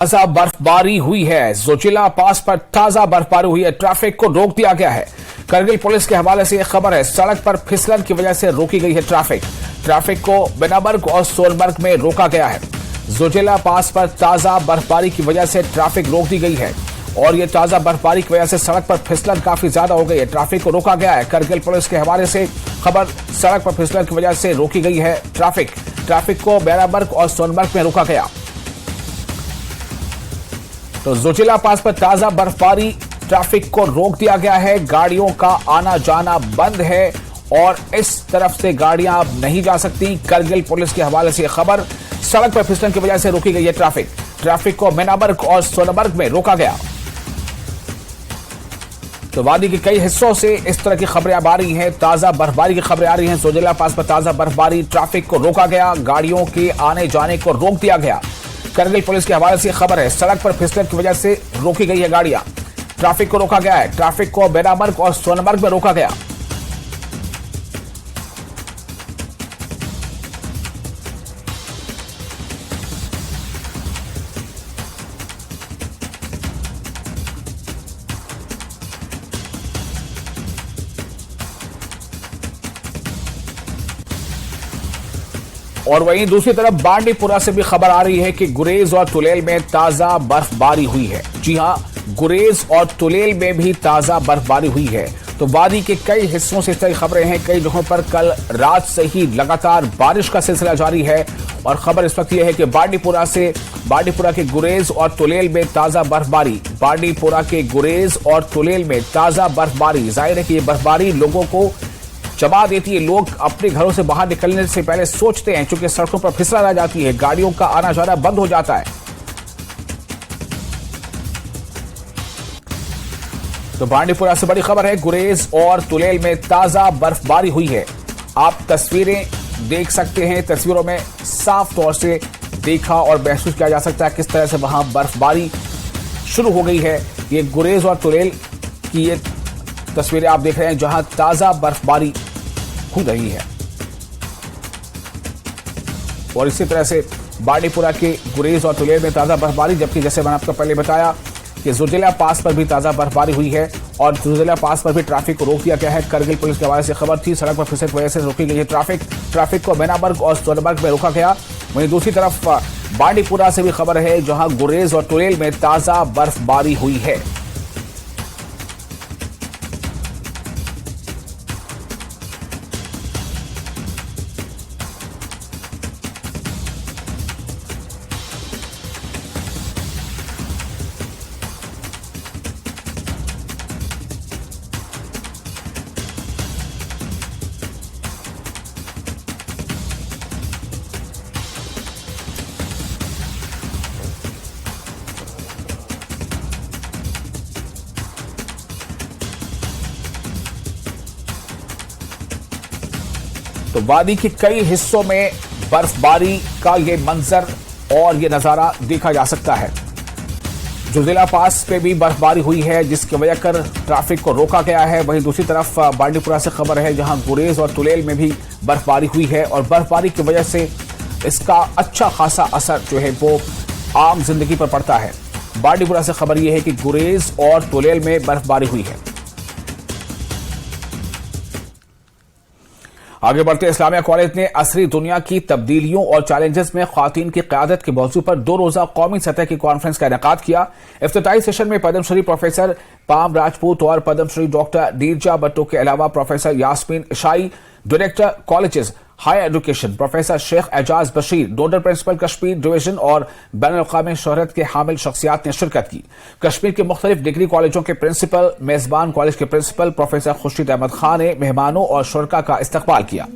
ताजा बर्फबारी हुई है। जोजिला पास पर ताजा बर्फबारी हुई है। ट्रैफिक को रोक दिया गया है। करगिल पुलिस के हवाले से यह खबर है। सड़क पर फिसलन की वजह से रोकी गई है ट्रैफिक को बेनाबर्ग और सोनबर्ग में रोका गया है। जोजिला पास पर ताजा बर्फबारी की वजह से ट्रैफिक रोक दी गई है और यह ताजा बर्फबारी की वजह से सड़क पर फिसलन काफी ज्यादा हो गई है। ट्रैफिक को रोका गया है। करगिल पुलिस के हवाले से खबर, सड़क पर फिसलन की वजह से रोकी गई है ट्रैफिक को बेनाबर्ग और सोनबर्ग में रोका गया। तो जोजिला पास पर ताजा बर्फबारी, ट्रैफिक को रोक दिया गया है। गाड़ियों का आना जाना बंद है और इस तरफ से गाड़ियां अब नहीं जा सकती। करगिल पुलिस के हवाले से खबर, सड़क पर फिसलन की वजह से रोकी गई है ट्रैफिक को बेनाबर्ग और सोनबर्ग में रोका गया। तो वादी के कई हिस्सों से इस तरह की खबरें अब आ रही हैं। ताजा बर्फबारी की खबरें आ रही हैं। जोजिला पास पर ताजा बर्फबारी, ट्रैफिक को रोका गया, गाड़ियों के आने जाने को रोक दिया गया। करगिल पुलिस के हवाले से खबर है, सड़क पर फिसलन की वजह से रोकी गई है गाड़ियां। ट्रैफिक को रोका गया है। ट्रैफिक को बेनाबर्ग और सोनबर्ग में रोका गया। और वहीं दूसरी तरफ बांडीपुरा से भी खबर आ रही है कि गुरेज और तुलेल में ताजा बर्फबारी हुई है। जी हां, गुरेज और तुलेल में भी ताजा बर्फबारी हुई है। तो वादी के कई हिस्सों से इस तरह की खबरें हैं। कई जगहों पर कल रात से ही लगातार बारिश का सिलसिला जारी है और खबर इस वक्त यह है कि बांडीपुरा के गुरेज और तुलेल में ताजा बर्फबारी। बांडीपुरा के गुरेज और तुलेल में ताजा बर्फबारी। जाहिर है कि यह बर्फबारी लोगों को चबा देती है। लोग अपने घरों से बाहर निकलने से पहले सोचते हैं, क्योंकि सड़कों पर फिसलन आ जाती है, गाड़ियों का आना जाना बंद हो जाता है। तो बांडीपुरा से बड़ी खबर है, गुरेज और तुलेल में ताजा बर्फबारी हुई है। आप तस्वीरें देख सकते हैं। तस्वीरों में साफ तौर से देखा और महसूस किया जा सकता है किस तरह से वहां बर्फबारी शुरू हो गई है। ये गुरेज और तुलेल की ये तस्वीरें आप देख रहे हैं, जहां ताजा बर्फबारी हो रही है। और इसी तरह से बांडीपुरा के गुरेज और तुलेल में ताजा बर्फबारी, जबकि जैसे मैंने आपको पहले बताया कि जोजिला पास पर भी ताजा बर्फबारी हुई है और जोजिला पास पर भी ट्रैफिक को रोक दिया गया है। करगिल पुलिस के हवाले से खबर थी, सड़क पर फिसलन की वजह से रोकी गई है ट्रैफिक को बेनाबर्ग और सोनबर्ग में रोका गया। वहीं दूसरी तरफ बांडीपुरा से भी खबर है, जहां गुरेज और तुलेल में ताजा बर्फबारी हुई है। तो वादी के कई हिस्सों में बर्फबारी का ये मंजर और ये नजारा देखा जा सकता है। जोजिला पास पे भी बर्फबारी हुई है, जिसकी वजह कर ट्रैफिक को रोका गया है। वहीं दूसरी तरफ बांडीपुरा से खबर है, जहां गुरेज और तुलेल में भी बर्फबारी हुई है और बर्फबारी की वजह से इसका अच्छा खासा असर जो है वो आम जिंदगी पर पड़ता है। बांडीपुरा से खबर यह है कि गुरेज और तुलेल में बर्फबारी हुई है। आगे बढ़ते इस्लामिया कॉलेज ने असरी दुनिया की तब्दीलियों और चैलेंजेस में ख्वातीन की क़यादत के मौजू पर 2 रोज़ा कौमी सतह की कॉन्फ्रेंस का इनेकाद किया। इफ्तिताही सेशन में पद्मश्री प्रोफेसर पाम राजपूत और पद्मश्री डॉक्टर नीरजा भट्टो के अलावा professor Yasmeen Ishai, director colleges higher education professor Sheikh Ejaz Bashir, nodal principal Kashmir division और बैनुल-अक़वामी शोहरत के हामिल शख्सियात ने शिरकत की। कश्मीर के मुख्तलिफ डिग्री कॉलेजों के प्रिंसिपल, मेजबान कॉलेज के प्रिंसिपल प्रोफेसर खुर्शीद अहमद खान ने मेहमानों और शुरका का इस्तकबाल किया।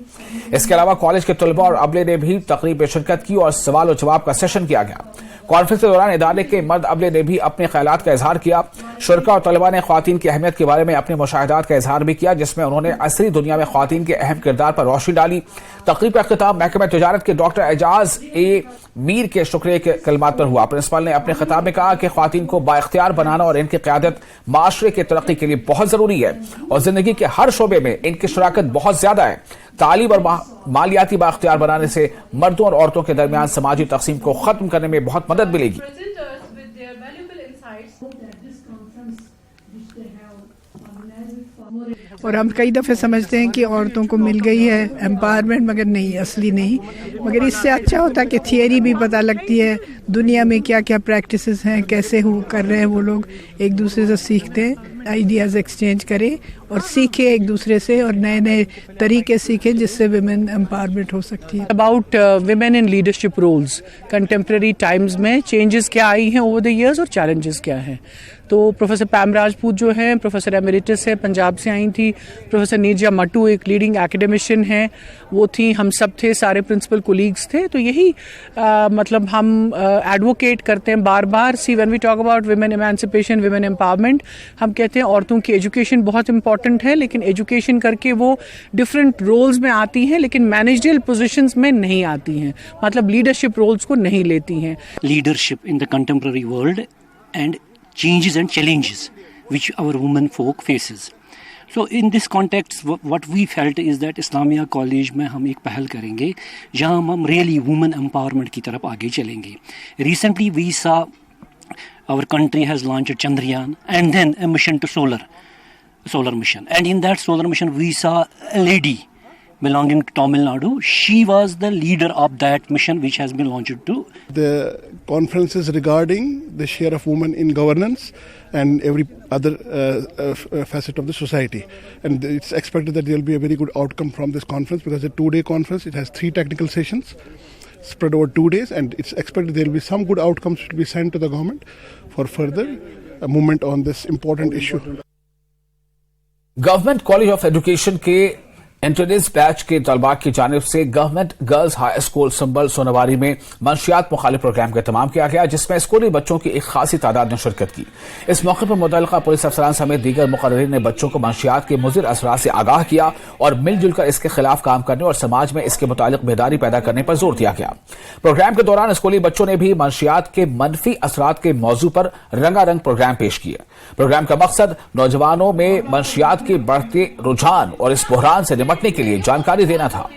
इसके अलावा कॉलेज के तलबा और अमले ने भी तकरीब में शिरकत की और सवाल और जवाब का सेशन किया गया। कॉन्फ्रेंस के दौरान इदारे के मर्द अमले ने भी अपने ख्यालात का इजहार किया। शुरका और तलबा ने ख्वातीन की अहमियत के बारे में अपने मुशाहिदात का इजहार भी किया, जिसमें उन्होंने असरी दुनिया में ख्वातीन के अहम किरदार पर रोशनी डाली। तकरीब का खिताब महकमा तजारत के डॉक्टर एजाज ए मीर के शुक्रिया के कलमात पर हुआ। प्रिंसिपल ने अपने खिताब में कहा कि ख्वातीन को बाइख्तियार बनाना और इनकी क़यादत माशरे की तरक्की के लिए बहुत जरूरी है और जिंदगी के हर शोबे में इनकी शराकत बहुत ज्यादा है। तालीम और मालियाती बाइख्तियार बनाने से मर्दों और औरतों के दरमियान समाजी तकसीम को खत्म करने में बहुत मदद मिलेगी। और हम कई दफ़े समझते हैं कि औरतों को मिल गई है एम्पावरमेंट, मगर नहीं, असली नहीं। मगर इससे अच्छा होता है कि थियरी भी पता लगती है, दुनिया में क्या क्या प्रैक्टिसेस हैं, कैसे कर रहे हैं वो लोग, एक दूसरे से सीखते हैं, आइडियाज़ एक्सचेंज करें और सीखें एक दूसरे से, और नए नए तरीके सीखें जिससे विमेन एम्पावरमेंट हो सकती है। About women in leadership roles, contemporary times में चेंजेस क्या आई हैं ओवर द ईयर्स और चैलेंजेस क्या हैं। तो प्रोफेसर पैम राजपूत जो हैं, प्रोफेसर एमेरिटस है, पंजाब से आई थी। प्रोफेसर नीरजा मट्टू एक लीडिंग एकेडमिशियन हैं, वो थी। हम सब थे, सारे प्रिंसिपल कोलीग्स थे। तो यही मतलब हम एडवोकेट करते हैं बार बार। See when we talk about women emancipation, women empowerment, हम कहते हैं औरतों की एजुकेशन बहुत इंपॉर्टेंट है, लेकिन एजुकेशन करके वो डिफरेंट रोल्स में आती हैं, लेकिन मैनेजरियल पोजीशंस में नहीं आती हैं, मतलब लीडरशिप रोल्स को नहीं लेती हैं। Leadership in the contemporary world and changes and challenges which our women folk faces. So in this context, what we felt is that Islamia College में हम एक पहल करेंगे जहाँ हम really women empowerment की तरफ आगे चलेंगे. Recently we saw our country has launched Chandrayaan and then a mission to solar mission. And in that solar mission we saw a lady belonging to Tamil Nadu. She was the leader of that mission which has been launched to. The conferences regarding the share of women in governance and every other facet of the society. And it's expected that there will be a very good outcome from this conference because it's a 2-day conference. It has 3 technical sessions spread over 2 days, and it's expected there will be some good outcomes to be sent to the government for further movement on this important issue. Government college of education के entrance batch के तलबा की जानिब से government girls high school संबल सोनवारी में मंशियात मुखालिफ programme का एहतमाम किया गया, जिसमें स्कूली बच्चों की एक खासी तादाद ने शिरकत की। इस मौके पर मुतल्लिका पुलिस अफसरान समेत दीगर मुकर्रिरीन ने बच्चों को मंशियात के मुज़िर असरात से आगाह किया और मिलजुल कर इसके खिलाफ काम करने और समाज में इसके मुतालिक बेदारी पैदा करने पर जोर दिया गया। प्रोग्राम के दौरान स्कूली बच्चों ने भी मंशियात के मनफी असरात के मौजू पर रंगारंग प्रोग्राम पेश किए। प्रोग्राम का मकसद नौजवानों में मंशियात के बढ़ते रुझान और इस बहरान से निपटने के लिए जानकारी देना था।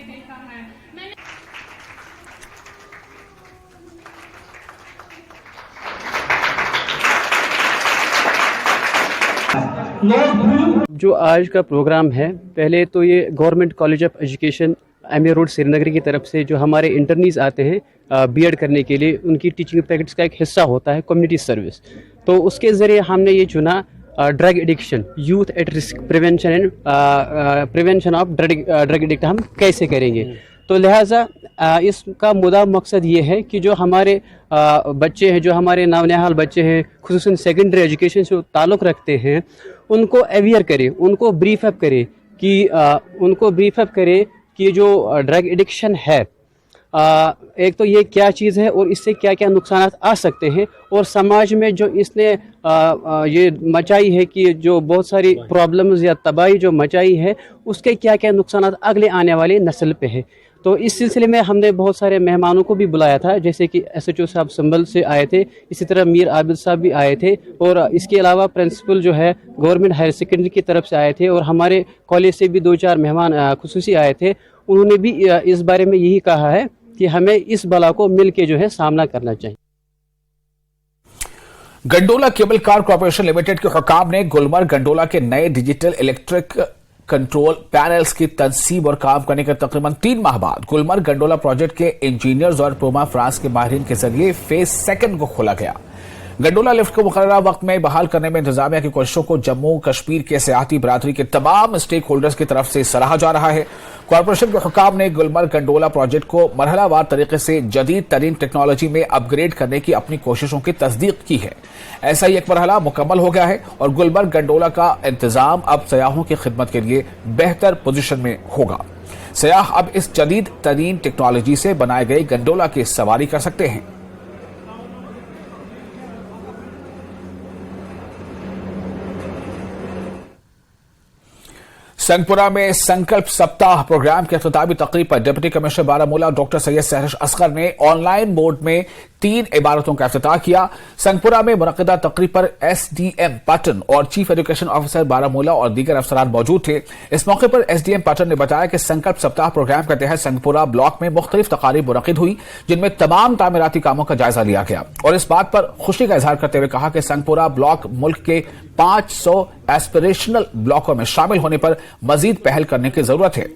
जो आज का प्रोग्राम है, पहले तो ये government college of education MA road Srinagar की तरफ से जो हमारे इंटर्नीज आते हैं बीएड करने के लिए, उनकी टीचिंग प्रैक्टिस का एक हिस्सा होता है कम्युनिटी सर्विस। तो उसके ज़रिए हमने ये चुना drug addiction, youth at risk prevention and prevention of drug addict हम कैसे करेंगे। तो लिहाजा इसका मुद्दा मकसद ये है कि जो हमारे बच्चे हैं, जो हमारे नौनिहाल बच्चे हैं, खुसूसन सेकेंडरी एजुकेशन से ताल्लुक़ रखते हैं, उनको अवेयर करें, उनको ब्रीफ अप करें कि जो ड्रग एडिक्शन है, एक तो ये क्या चीज़ है और इससे क्या क्या नुकसान आ सकते हैं, और समाज में जो इसने ये मचाई है कि जो बहुत सारी प्रॉब्लम्स या तबाही जो मचाई है, उसके क्या क्या नुकसान अगले आने वाली नस्ल पे है। तो इस सिलसिले में हमने बहुत सारे मेहमानों को भी बुलाया था, जैसे कि SHO साहब संभल से आए थे, इसी तरह मीर आबिद साहब भी आए थे, और इसके अलावा प्रिंसिपल जो है गवर्नमेंट हायर सेकेंडरी की तरफ से आए थे, और हमारे कॉलेज से भी 2-4 मेहमान खुसूसी आए थे। उन्होंने भी इस बारे में यही कहा है कि हमें इस बला को मिल के जो है सामना करना चाहिए। Gondola cable car corporation limited के हुकाम ने गुलमर्ग गंडोला के नए डिजिटल इलेक्ट्रिक कंट्रोल पैनल्स की तंसीब और काम करने के तकरीबन 3 माह बाद गुलमर्ग गंडोला प्रोजेक्ट के इंजीनियर्स और प्रोमा फ्रांस के माहिरीन के जरिए फेज 2 को खोला गया। गंडोला लिफ्ट को मुकर्ररा वक्त में बहाल करने में इंतजामिया की कोशिशों को जम्मू कश्मीर के सियाहती बरादरी के तमाम स्टेक होल्डर्स की तरफ से सराहा जा रहा है। कॉर्पोरेशन के हुकाम ने गुलमर्ग गंडोला प्रोजेक्ट को मरहलावार तरीके से जदीद तरीन टेक्नोलॉजी में अपग्रेड करने की अपनी कोशिशों की तस्दीक की है। ऐसा ही एक मरहला मुकम्मल हो गया है और गुलमर्ग गंडोला का इंतजाम अब सयाहों की खिदमत के लिए बेहतर पोजीशन में होगा। सयाह अब इस जदीद तरीन टेक्नोलॉजी से बनाए गए गंडोला की सवारी कर सकते हैं। संगपुरा में संकल्प सप्ताह प्रोग्राम के अख्तामी तकरीब पर deputy commissioner Baramulla doctor Syed Sehrish Asgar ने ऑनलाइन मोड में 3 इमारतों का इफ्तिताह किया। संगपुरा में मुनक्किदा तकरीब पर SDM पाटन और चीफ एजुकेशन ऑफिसर बारामूला और दीगर अफसरान मौजूद थे। इस मौके पर SDM पाटन ने बताया कि संकल्प सप्ताह प्रोग्राम के तहत संगपुरा ब्लॉक में मुख्तलिफ तकारीब मुनक्किद हुई, जिनमें तमाम तामीराती कामों का जायजा लिया गया और इस बात पर खुशी का इजहार करते हुए कहा कि संगपुरा ब्लॉक मुल्क के 500 एस्पिरेशनल ब्लॉकों में शामिल होने पर मजीद पहल करने की जरूरत है।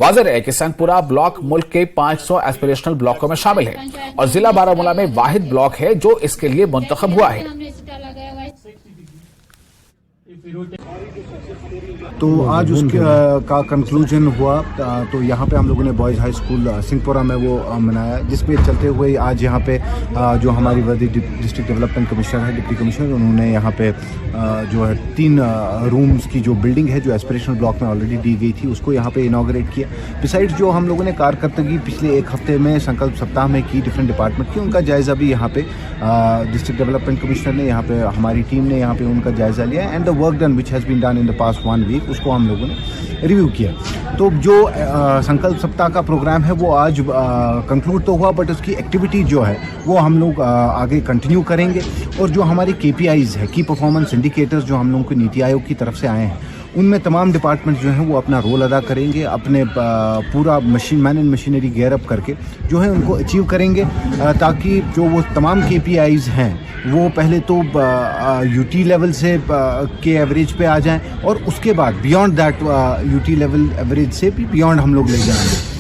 वाज़ेह है कि संगपुरा ब्लॉक मुल्क के 500 एस्पिरेशनल ब्लॉकों में शामिल है और जिला बारामूला में वाहिद ब्लॉक है जो इसके लिए मुंतखब हुआ है। तो आज उसके का कंक्लूजन हुआ, तो यहाँ पे हम लोगों ने बॉयज़ हाई स्कूल सिंहपुरा में वो मनाया, जिसपे चलते हुए आज यहाँ पे जो हमारी वर्दी डिस्ट्रिक्ट डेवलपमेंट कमिश्नर है, डिप्टी कमिश्नर, उन्होंने यहाँ पे जो है 3 रूम्स की जो बिल्डिंग है जो एस्पिरेशनल ब्लॉक में ऑलरेडी दी गई थी उसको यहाँ पे इनॉग्रेट किया। बिसाइड्स जो हम लोगों ने कारकर्दगी पिछले 1 हफ्ते में संकल्प सप्ताह में की डिफरेंट डिपार्टमेंट की, उनका जायज़ा भी यहाँ पे डिस्ट्रिक्ट डेवलपमेंट कमिश्नर ने, यहाँ पे हमारी टीम ने यहाँ पे उनका जायज़ा लिया and the work done which has been done in the past 1 week उसको हम लोगों ने रिव्यू किया। तो जो संकल्प सप्ताह का प्रोग्राम है वो आज कंक्लूड तो हुआ, बट उसकी एक्टिविटी जो है वो हम लोग आगे कंटिन्यू करेंगे और जो हमारे KPIs है, की परफॉर्मेंस इंडिकेटर्स, जो हम लोगों को नीति आयोग की तरफ से आए हैं, उनमें तमाम डिपार्टमेंट जो हैं वो अपना रोल अदा करेंगे, अपने पूरा man and machinery gear up करके जो है उनको अचीव करेंगे, ताकि जो वो तमाम KPIs हैं वो पहले तो UT लेवल से के एवरेज पे आ जाएं और उसके बाद beyond that UT level average से भी बियॉन्ड हम लोग ले जाएंगे।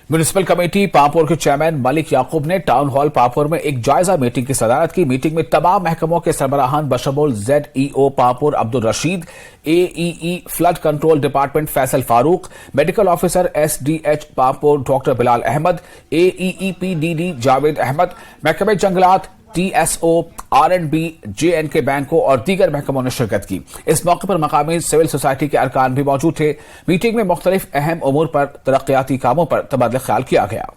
म्यूनिसिपल कमेटी पापुर के चेयरमैन मलिक याकूब ने टाउन हॉल पापुर में एक जायजा मीटिंग की सदारत की। मीटिंग में तमाम महकमों के सरबराहान बशमूल ZEO Papur Abdul Rashid, AEE flood control department Faisal Farooq, medical officer SDH Papur doctor Bilal Ahmad, AEE PDD Javed Ahmad, महकमे जंगलात TSO R&B JNK बैंकों और दीगर महकमों ने शिरकत की। इस मौके पर मकामी सिविल सोसाइटी के अरकान भी मौजूद थे। मीटिंग में मुख्तलिफ अहम उमूर पर तरक्याती कामों पर तबादला ख्याल किया गया।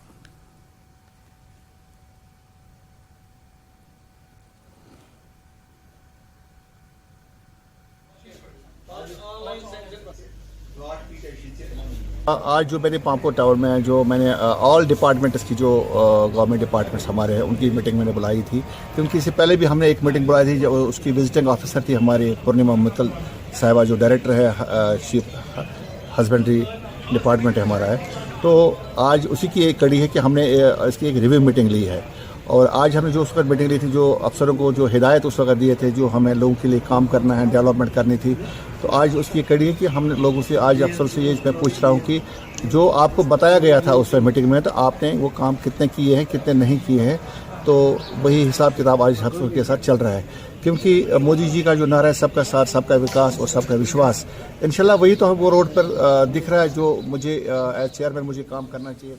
आज जो मेरे पामपुर टावर में जो मैंने ऑल डिपार्टमेंट्स की जो गवर्नमेंट डिपार्टमेंट्स हमारे हैं उनकी मीटिंग मैंने बुलाई थी, क्योंकि इससे पहले भी हमने एक मीटिंग बुलाई थी जो उसकी विजिटिंग ऑफिसर थी हमारी पूर्णिमा मुतल साहिबा, जो डायरेक्टर है चीफ हस्बेंड्री डिपार्टमेंट है हमारा है। तो आज उसी की एक कड़ी है कि हमने इसकी एक रिव्यू मीटिंग ली है और आज हमने जो उस वक्त मीटिंग ली थी, जो अफसरों को जो हिदायत उस वक्त दिए थे, जो हमें लोगों के लिए काम करना है, डेवलपमेंट करनी थी, तो आज उसकी कड़ी है कि हमने लोगों से आज अफसर से ये मैं पूछ रहा हूँ कि जो आपको बताया गया था उस मीटिंग में, तो आपने वो काम कितने किए हैं, कितने नहीं किए हैं, तो वही हिसाब किताब आज अफसर के साथ चल रहा है। क्योंकि मोदी जी का जो नारा है सबका साथ, सबका विकास और सबका विश्वास, इंशाल्लाह वही तो वो रोड पर दिख रहा है जो मुझे एज चेयरमैन मुझे काम करना चाहिए।